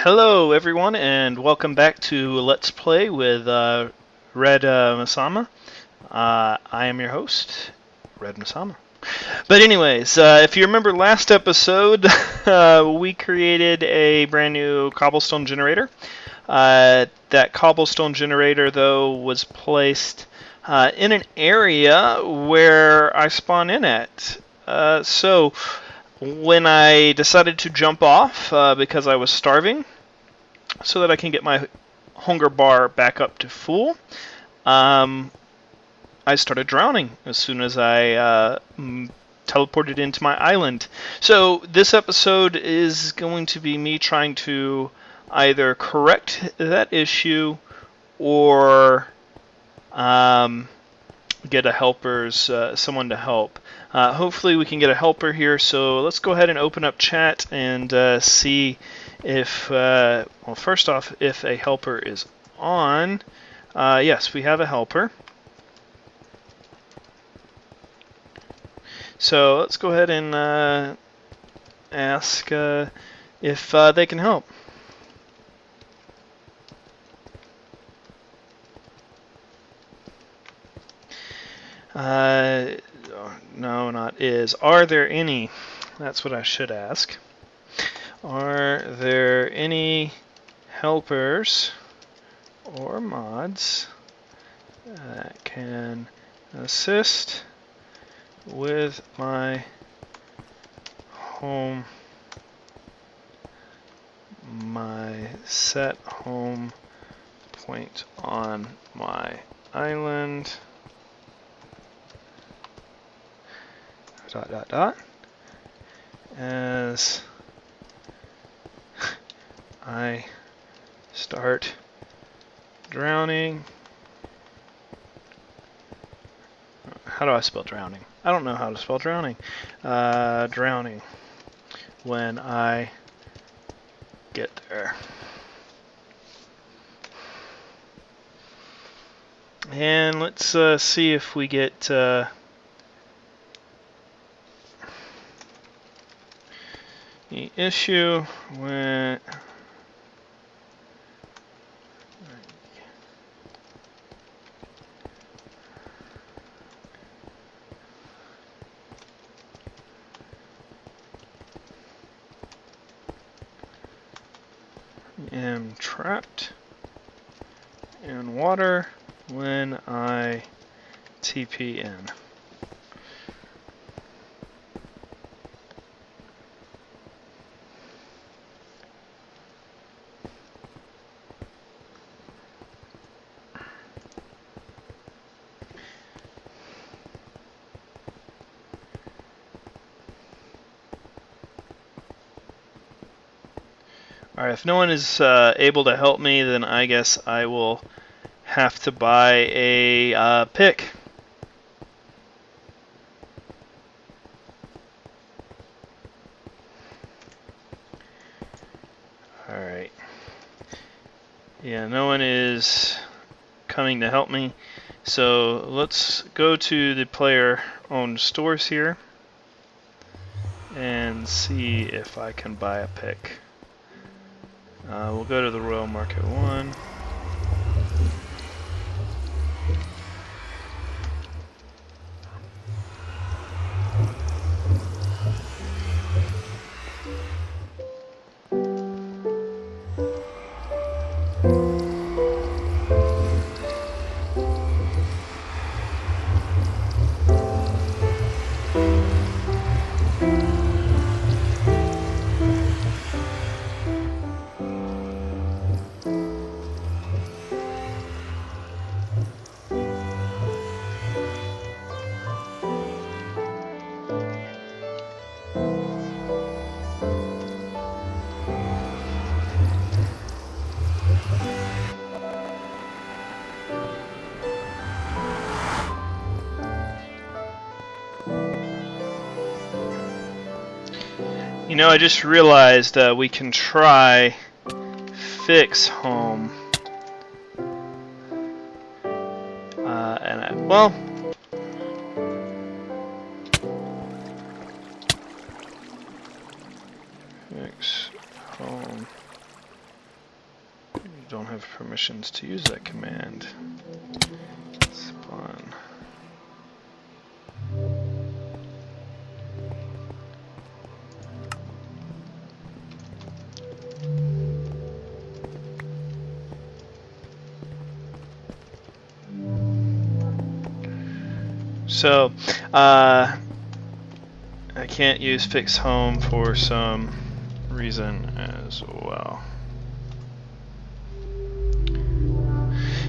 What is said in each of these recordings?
Hello everyone and welcome back to Let's Play with RedMisawa. I am your host, RedMisawa. But anyways, if you remember last episode, we created a brand new cobblestone generator. That cobblestone generator, though, was placed in an area where I spawn in at. So when I decided to jump off because I was starving, so that I can get my hunger bar back up to full, I started drowning as soon as I teleported into my island. So this episode is going to be me trying to either correct that issue or get a helper's someone to help. Hopefully we can get a helper here, so let's go ahead and open up chat and see if, well, first off, if a helper is on. Yes, we have a helper. So let's go ahead and ask if they can help. No, not is. Are there any? That's what I should ask. Are there any helpers or mods that can assist with my set home point on my island? As I start drowning. How do I spell drowning? I don't know how to spell drowning. Drowning when I get there. And let's see if we get the issue when I am trapped in water when I TP in. Alright, if no one is able to help me, then I guess I will have to buy a pick. Alright. Yeah, no one is coming to help me. So let's go to the player-owned stores here and see if I can buy a pick. We'll go to the Royal Market 1. You know, I just realized we can try fix home. Well, fix home. don't have permissions to use that command. Spawn. So, I can't use fix home for some reason as well.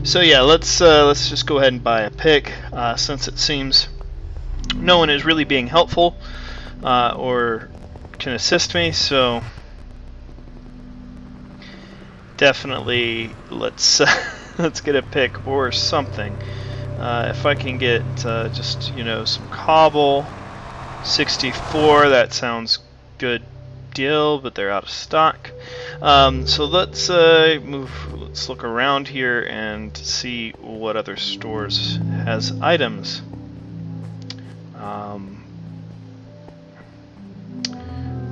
So yeah, let's just go ahead and buy a pick, since it seems no one is really being helpful or can assist me. So definitely let's let's get a pick or something. If I can get just, you know, some cobble, 64, that sounds good deal, but they're out of stock. So let's let's look around here and see what other stores has items.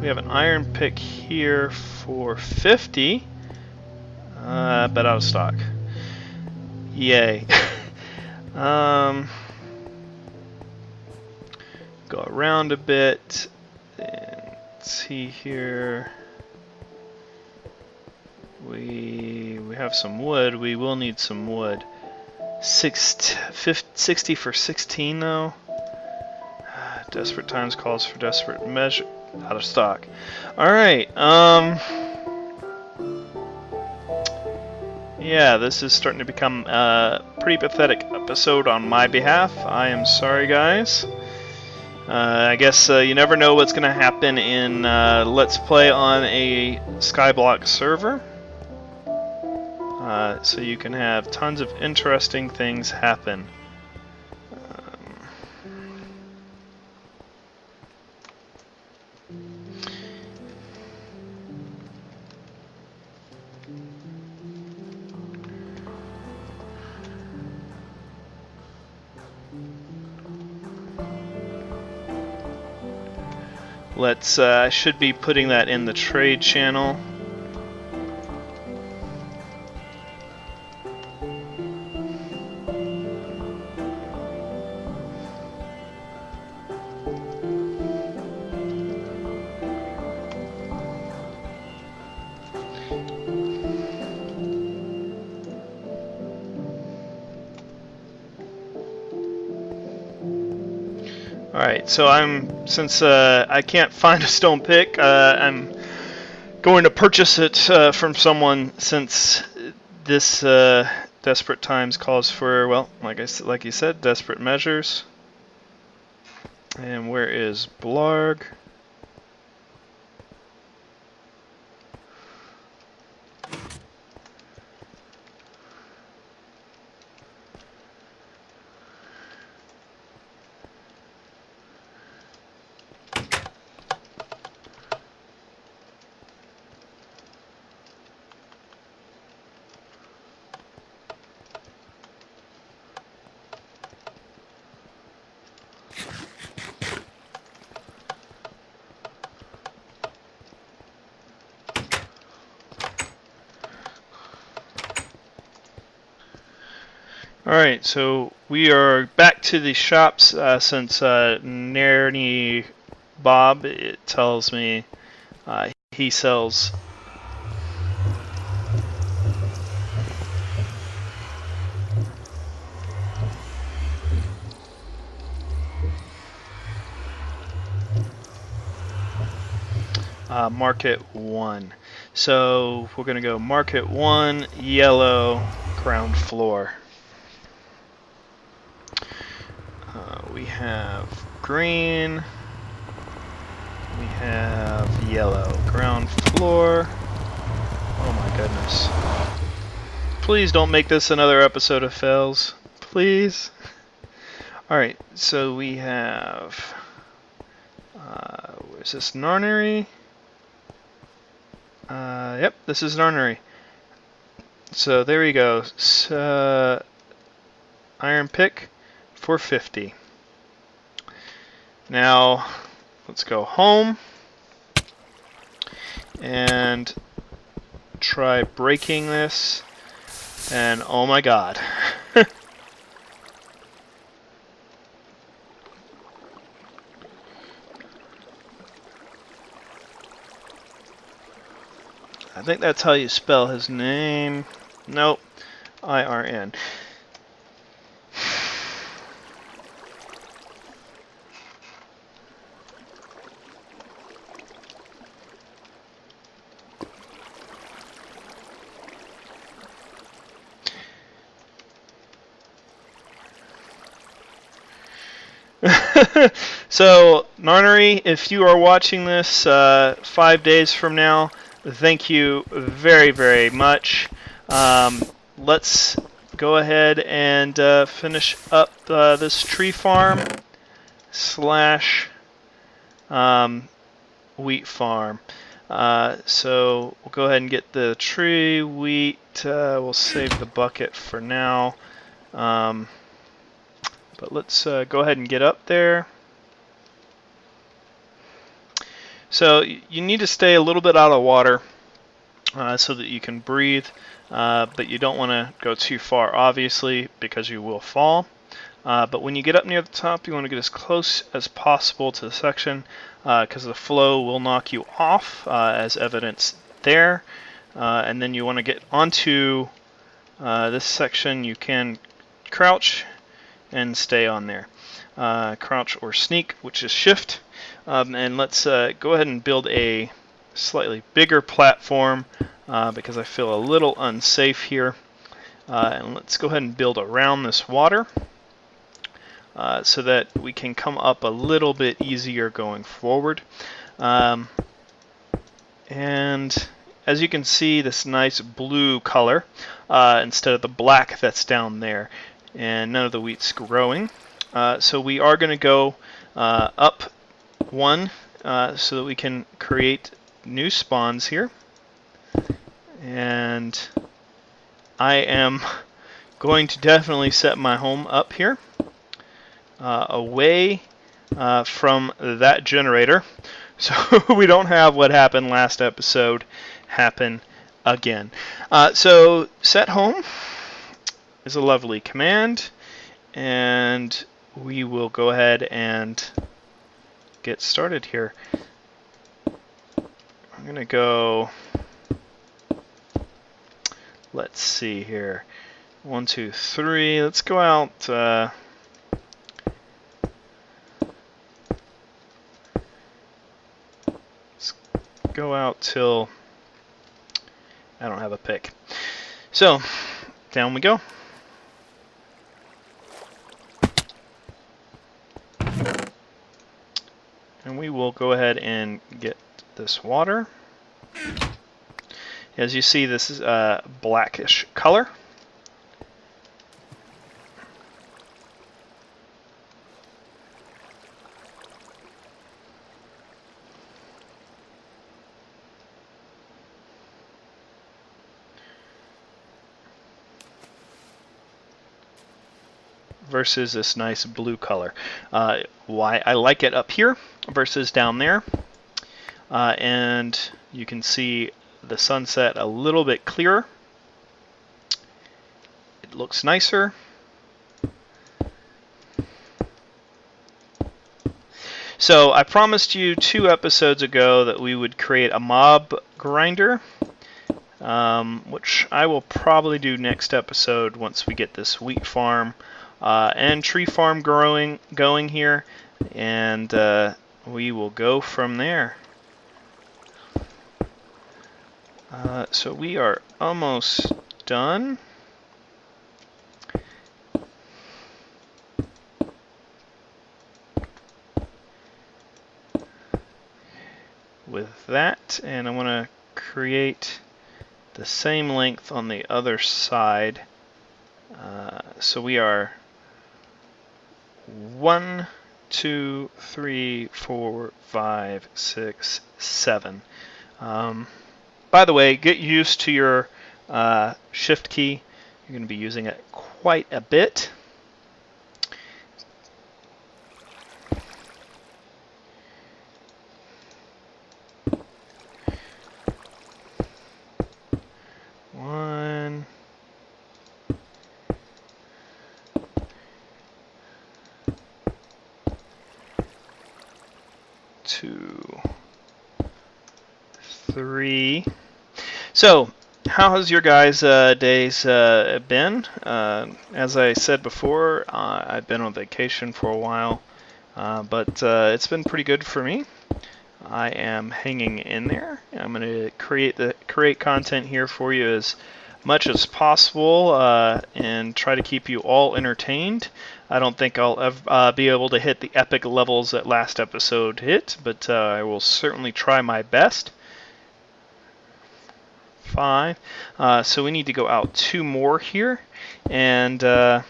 We have an iron pick here for 50, but out of stock. Yay. Go around a bit and see here. We have some wood. We will need some wood. 60 for 16 though. Desperate times calls for desperate measure. Out of stock. All right. Yeah, this is starting to become a pretty pathetic episode on my behalf. I am sorry, guys. I guess you never know what's going to happen in Let's Play on a SkyBlock server. So you can have tons of interesting things happen. I should be putting that in the trade channel. Alright, so since I can't find a stone pick, I'm going to purchase it from someone, since this desperate times calls for, well, like you said, desperate measures. And where is Blarg? Alright, so we are back to the shops, since Narny Bob, it tells me he sells Market 1. So we're going to go Market 1, yellow, ground floor. We have green, we have yellow, ground floor. Oh my goodness. Please don't make this another episode of Fails. Please. Alright, so we have, where's this, Narnery? Yep, this is Narnery. So there we go. Iron pick for 50. Now, let's go home and try breaking this. And oh my god. I think that's how you spell his name. Nope. IRN. So, Narnery, if you are watching this 5 days from now, thank you very, very much. Let's go ahead and finish up this tree farm slash wheat farm. So we'll go ahead and get the tree, wheat. We'll save the bucket for now. But let's go ahead and get up there. So you need to stay a little bit out of water so that you can breathe, but you don't want to go too far, obviously, because you will fall. But when you get up near the top, you want to get as close as possible to the section because the flow will knock you off, as evidenced there. And then you want to get onto this section. You can crouch and stay on there. Crouch or sneak, which is shift. And let's go ahead and build a slightly bigger platform because I feel a little unsafe here. And let's go ahead and build around this water so that we can come up a little bit easier going forward. And as you can see, this nice blue color instead of the black that's down there. And none of the wheat's growing. So we are going to go up one so that we can create new spawns here. And I am going to definitely set my home up here away from that generator so we don't have what happened last episode happen again. So set home is a lovely command, and we will go ahead and get started here. I'm gonna go, let's see here, 1, 2, 3, let's go out let's go out till I don't have a pick. So down we go. And we will go ahead and get this water. As you see, this is a blackish color. Versus this nice blue color. Why I like it up here versus down there. And you can see the sunset a little bit clearer. It looks nicer. So I promised you 2 episodes ago that we would create a mob grinder, which I will probably do next episode once we get this wheat farm and tree farm going here, and we will go from there. So we are almost done. With that, and I want to create the same length on the other side. So we are 1, 2, 3, 4, 5, 6, 7. By the way, get used to your shift key. You're going to be using it quite a bit. 2, 3. So, how has your guys' days been? As I said before, I've been on vacation for a while, but it's been pretty good for me. I am hanging in there. I'm going to create content here for you as much as possible and try to keep you all entertained. I don't think I'll ever be able to hit the epic levels that last episode hit, but I will certainly try my best. 5. So we need to go out 2 more here, and but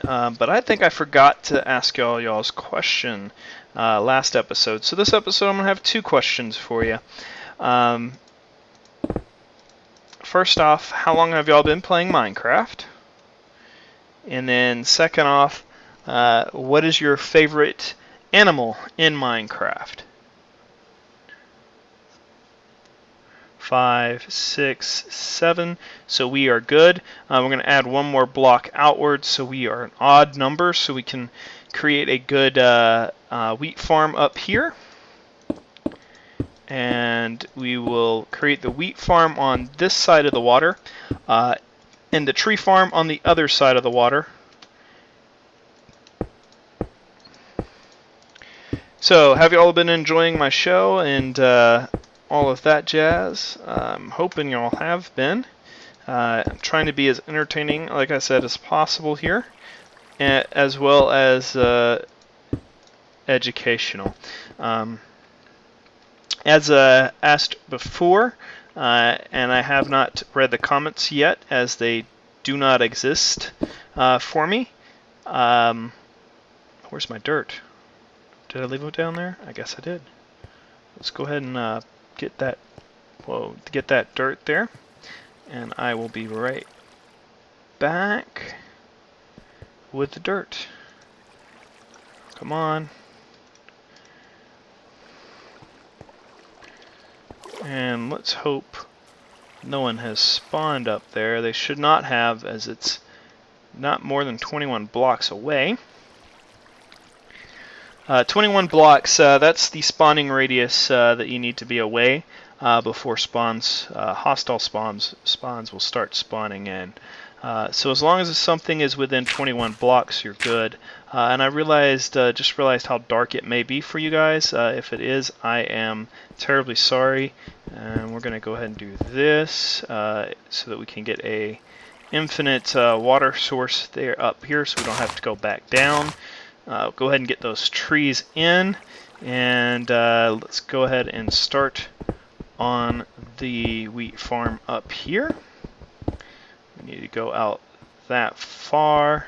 I think I forgot to ask y'all's question last episode. So this episode I'm gonna have 2 questions for you. First off, how long have y'all been playing Minecraft? And then second off, what is your favorite animal in Minecraft? 5, 6, 7. So we are good. We're going to add 1 more block outwards, so we are an odd number, so we can create a good wheat farm up here. And we will create the wheat farm on this side of the water, and the tree farm on the other side of the water. So, have you all been enjoying my show and all of that jazz? I'm hoping you all have been. I'm trying to be as entertaining, like I said, as possible here, as well as educational. As asked before, and I have not read the comments yet, as they do not exist for me. Where's my dirt? Did I leave it down there? I guess I did. Let's go ahead and get that dirt there, and I will be right back with the dirt. Come on. And let's hope no one has spawned up there. They should not have, as it's not more than 21 blocks away. 21 blocks, that's the spawning radius that you need to be away before hostile spawns will start spawning in. So as long as something is within 21 blocks, you're good. And I just realized how dark it may be for you guys. If it is, I am terribly sorry. And we're going to go ahead and do this so that we can get a infinite water source there up here, so we don't have to go back down. Go ahead and get those trees in, and let's go ahead and start on the wheat farm up here. We need to go out that far.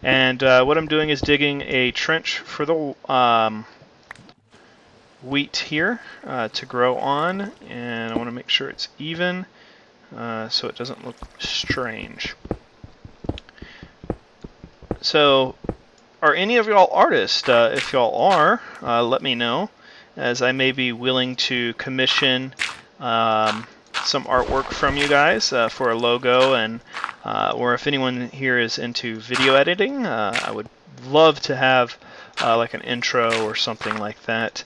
And what I'm doing is digging a trench for the wheat here to grow on, and I want to make sure it's even so it doesn't look strange. So, are any of y'all artists? If y'all are, let me know, as I may be willing to commission some artwork from you guys for a logo, and or if anyone here is into video editing, I would love to have like an intro or something like that.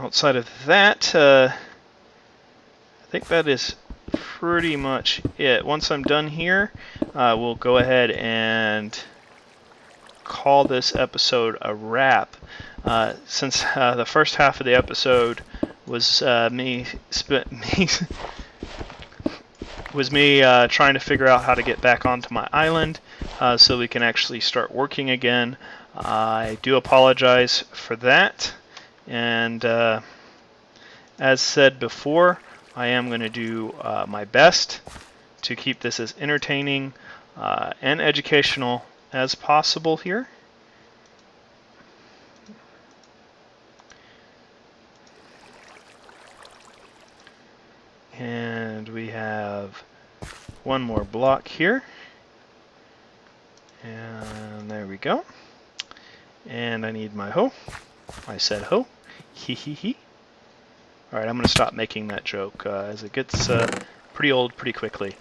Outside of that, I think that is pretty much it. Once I'm done here, we'll go ahead and call this episode a wrap. Since the first half of the episode was me trying to figure out how to get back onto my island so we can actually start working again. I do apologize for that, and as said before, I am going to do my best to keep this as entertaining and educational as possible here. And we have 1 more block here. And there we go. And I need my hoe. I said hoe. Hee hee hee. Alright, I'm going to stop making that joke as it gets pretty old pretty quickly.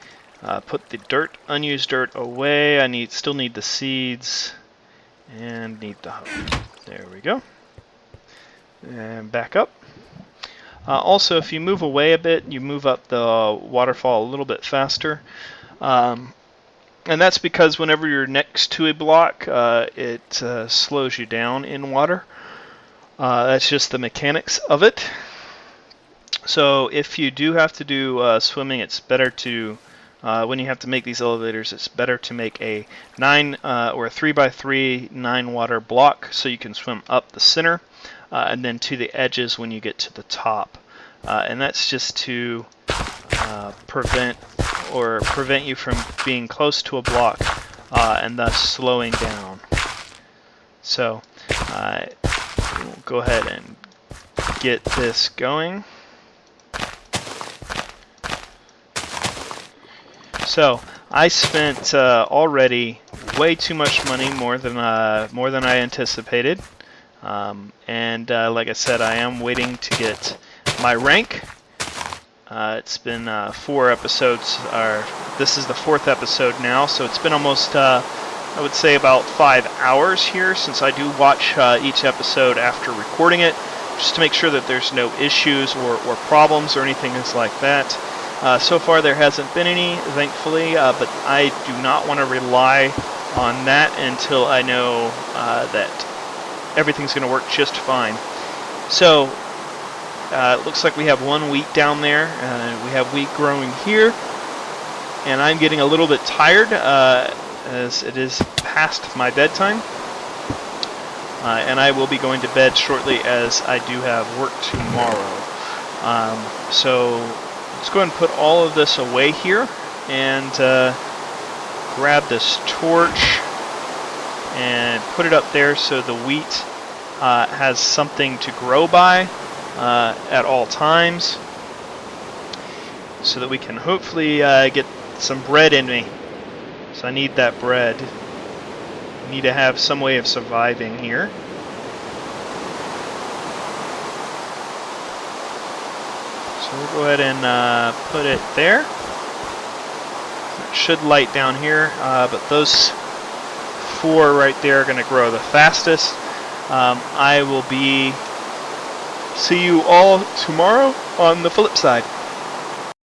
Put the unused dirt away. I still need the seeds. And need the hub. There we go. And back up. Also, if you move away a bit, you move up the waterfall a little bit faster. And that's because whenever you're next to a block, it slows you down in water. That's just the mechanics of it. So if you do have to do swimming, it's better to, when you have to make these elevators, it's better to make a 9 or a 3x3 9 water block so you can swim up the center and then to the edges when you get to the top. And that's just to prevent you from being close to a block and thus slowing down. So we'll go ahead and get this going. So I spent already way too much money, more than I anticipated, and like I said, I am waiting to get my rank. It's been 4 episodes, or this is the 4th episode now, so it's been almost, I would say, about 5 hours here, since I do watch each episode after recording it, just to make sure that there's no issues or problems or anything like that. So far there hasn't been any, thankfully, but I do not want to rely on that until I know that everything's going to work just fine. So it looks like we have 1 wheat down there, we have wheat growing here, and I'm getting a little bit tired as it is past my bedtime, and I will be going to bed shortly as I do have work tomorrow. So let's go ahead and put all of this away here and grab this torch and put it up there so the wheat has something to grow by at all times, so that we can hopefully get some bread in me. So I need that bread. I need to have some way of surviving here. So we'll go ahead and put it there. It should light down here, but those 4 right there are going to grow the fastest. I will see you all tomorrow on the flip side.